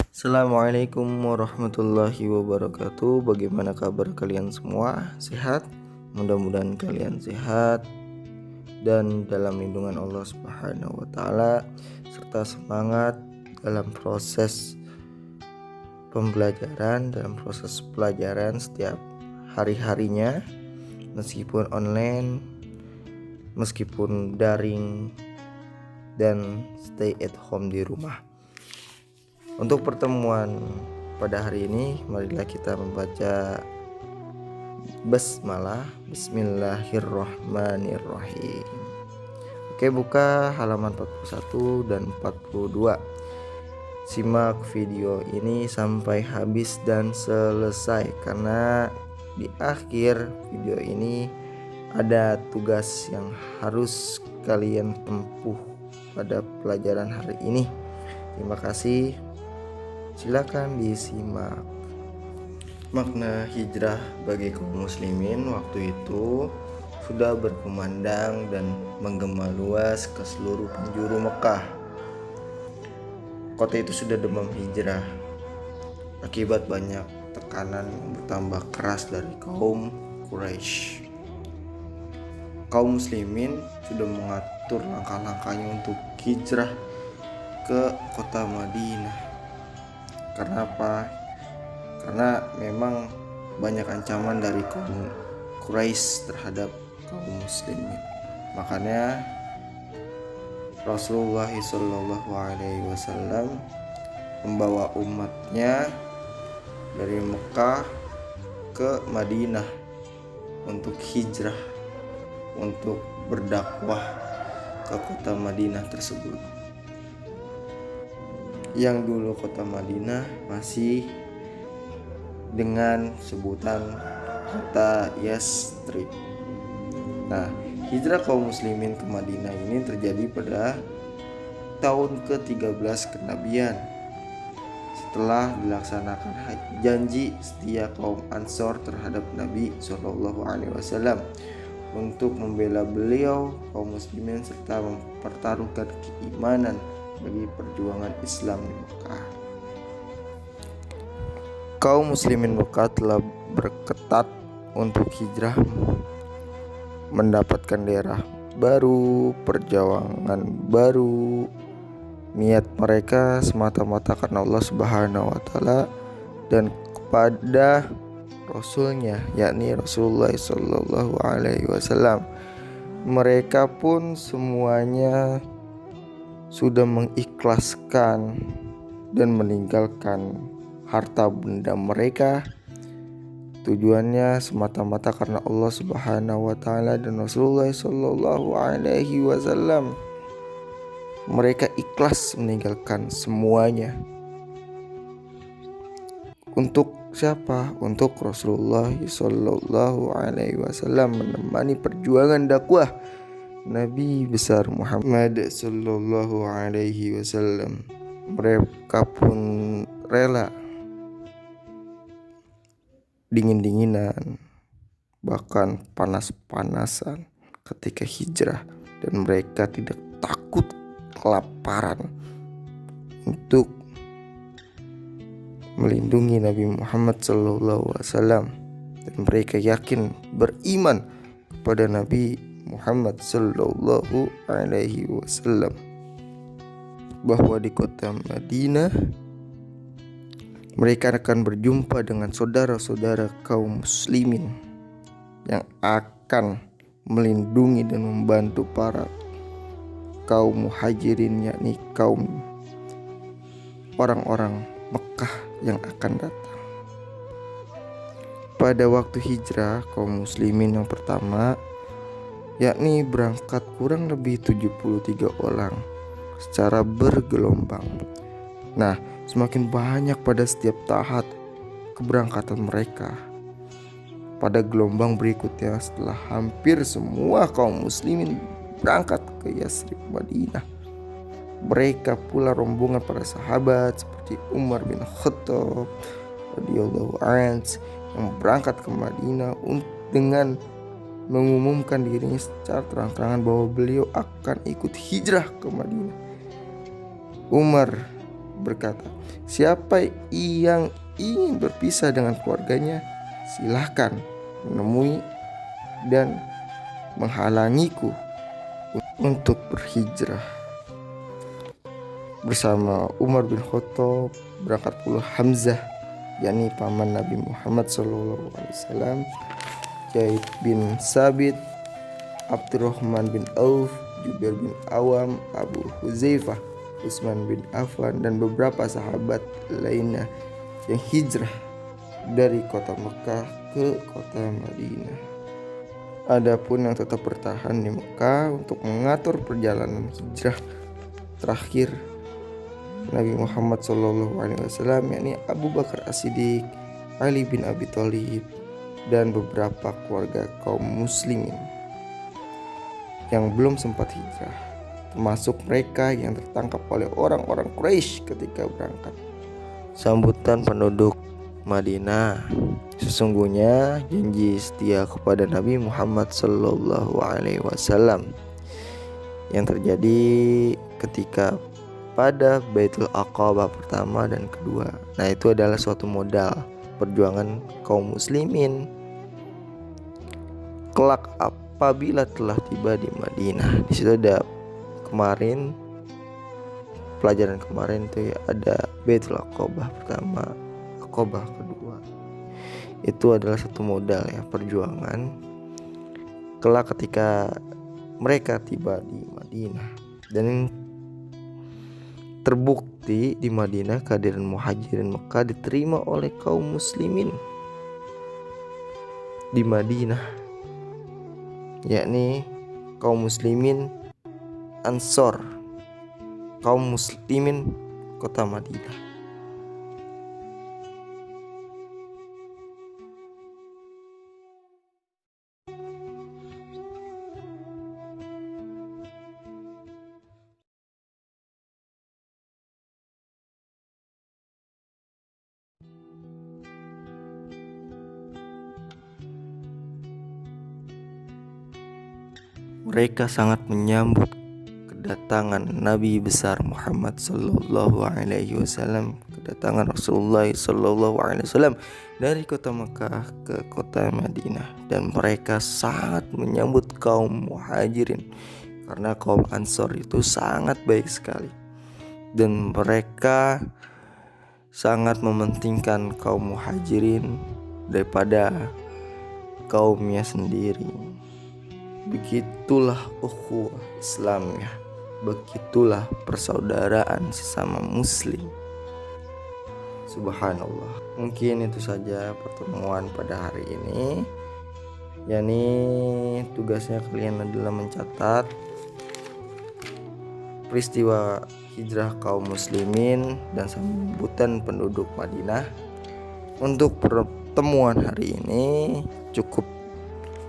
Assalamualaikum warahmatullahi wabarakatuh. Bagaimana kabar kalian semua? Sehat? Mudah-mudahan kalian sehat dan dalam lindungan Allah Subhanahu wa taala serta semangat dalam proses pembelajaran, dalam proses pelajaran setiap hari-harinya, meskipun online, meskipun daring dan stay at home di rumah. Untuk pertemuan pada hari ini, marilah kita membaca basmalah. Bismillahirrahmanirrahim. Oke, buka halaman 41 dan 42. Simak video ini sampai habis dan selesai, karena di akhir video ini ada tugas yang harus kalian tempuh pada pelajaran hari ini. Terima kasih. Silakan disimak. Makna hijrah bagi kaum muslimin waktu itu sudah berkumandang dan menggema luas ke seluruh penjuru Mekah. Kota itu sudah demam hijrah akibat banyak tekanan yang bertambah keras dari kaum Quraisy. Kaum muslimin sudah mengatur langkah-langkahnya untuk hijrah ke kota Madinah. Karena apa? Karena memang banyak ancaman dari kaum Quraisy terhadap kaum muslimin. Makanya Rasulullah SAW membawa umatnya dari Mekah ke Madinah untuk hijrah, untuk berdakwah ke kota Madinah tersebut. Yang dulu kota Madinah masih dengan sebutan kota Yastrib. Nah, hijrah kaum muslimin ke Madinah ini terjadi pada tahun ke-13 kenabian, setelah dilaksanakan janji setia kaum Ansor terhadap Nabi SAW untuk membela beliau, kaum muslimin, serta mempertaruhkan keimanan bagi perjuangan Islam di Mekah. Kaum muslimin Mekah telah berketat untuk hijrah, mendapatkan daerah baru, perjuangan baru. Niat mereka semata-mata karena Allah Subhanahu wa taala dan kepada Rasulnya, yakni Rasulullah Sallallahu Alaihi Wasallam. Mereka pun semuanya sudah mengikhlaskan dan meninggalkan harta benda mereka. Tujuannya semata-mata karena Allah Subhanahu wa taala dan Rasulullah Sallallahu Alaihi Wasallam. Mereka ikhlas meninggalkan semuanya. Untuk siapa? Untuk Rasulullah Sallallahu Alaihi Wasallam, menemani perjuangan dakwah Nabi besar Muhammad Sallallahu Alaihi Wasallam. Mereka pun rela dingin-dinginan, bahkan panas-panasan ketika hijrah, dan mereka tidak takut kelaparan untuk melindungi Nabi Muhammad Sallallahu Alaihi Wasallam. Dan mereka yakin, beriman kepada Nabi Muhammad Sallallahu Alaihi Wasallam bahwa di kota Madinah mereka akan berjumpa dengan saudara-saudara kaum muslimin yang akan melindungi dan membantu para kaum muhajirin, yakni kaum orang-orang Mekah yang akan datang. Pada waktu hijrah kaum muslimin yang pertama, yakni berangkat kurang lebih 73 orang secara bergelombang. Nah, semakin banyak pada setiap tahap keberangkatan mereka. Pada gelombang berikutnya, setelah hampir semua kaum muslimin berangkat ke Yastrib Madinah, mereka pula rombongan para sahabat seperti Umar bin Khattab radhiyallahu anhu yang berangkat ke Madinah dengan mengumumkan dirinya secara terang-terangan bahwa beliau akan ikut hijrah ke Madinah. Umar berkata, "Siapa yang ingin berpisah dengan keluarganya, silahkan menemui dan menghalangiku untuk berhijrah." Bersama Umar bin Khattab berangkat pula Hamzah, yakni paman Nabi Muhammad SAW, Zaid bin Sabit, Abdurrahman bin Auf, Jubair bin Awam, Abu Huzaifah, Utsman bin Affan, dan beberapa sahabat lainnya yang hijrah dari kota Mekah ke kota Madinah. Adapun yang tetap bertahan di Mekah untuk mengatur perjalanan hijrah terakhir Nabi Muhammad SAW, yakni Abu Bakar As-Siddiq, Ali bin Abi Thalib, dan beberapa keluarga kaum muslimin yang belum sempat hijrah, termasuk mereka yang tertangkap oleh orang-orang Quraisy ketika berangkat. Sambutan penduduk Madinah. Sesungguhnya janji setia kepada Nabi Muhammad SAW yang terjadi ketika pada Baitul Aqabah pertama dan kedua. Nah, itu adalah suatu modal perjuangan kaum muslimin kelak apabila telah tiba di Madinah. Di situ ada kemarin pelajaran kemarin itu ya, ada Baitul Aqabah pertama, Aqabah kedua. Itu adalah satu modal ya, perjuangan kelak ketika mereka tiba di Madinah. Dan terbukti di Madinah kehadiran Muhajirin Mekah diterima oleh kaum muslimin di Madinah, yakni kaum muslimin Ansor, kaum muslimin kota Madinah. Mereka sangat menyambut kedatangan Nabi besar Muhammad sallallahu alaihi wasallam, kedatangan Rasulullah sallallahu alaihi wasallam dari kota Mekah ke kota Madinah, dan mereka sangat menyambut kaum Muhajirin karena kaum Ansor itu sangat baik sekali, dan mereka sangat mementingkan kaum Muhajirin daripada kaumnya sendiri. Begitulah ukhuwah Islamiyah, begitulah persaudaraan sesama muslim. Subhanallah. Mungkin itu saja pertemuan pada hari ini. Yani tugasnya kalian adalah mencatat peristiwa hijrah kaum muslimin dan sambutan penduduk Madinah. Untuk pertemuan hari ini cukup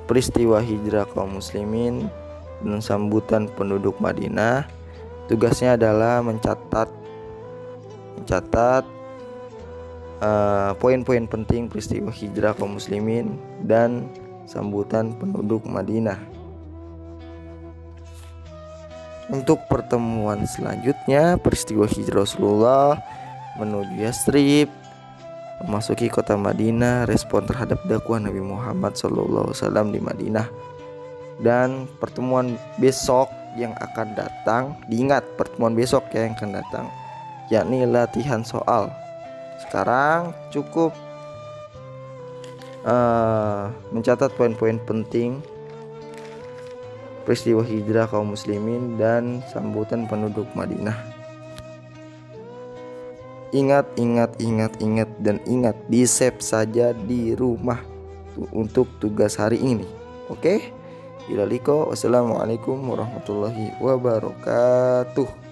peristiwa hijrah kaum muslimin dan sambutan penduduk Madinah. Tugasnya adalah mencatat poin-poin penting peristiwa hijrah kaum muslimin dan sambutan penduduk Madinah. Untuk pertemuan selanjutnya, peristiwa hijrah Rasulullah menuju Yastrib, memasuki kota Madinah, respon terhadap dakwah Nabi Muhammad SAW di Madinah, dan pertemuan besok yang akan datang. Diingat pertemuan besok yang akan datang, yakni latihan soal. Sekarang cukup mencatat poin-poin penting peristiwa hijrah kaum muslimin dan sambutan penduduk Madinah. Ingat, dan ingat, di-save saja di rumah untuk tugas hari ini. Oke? Ilaliko, wassalamualaikum warahmatullahi wabarakatuh.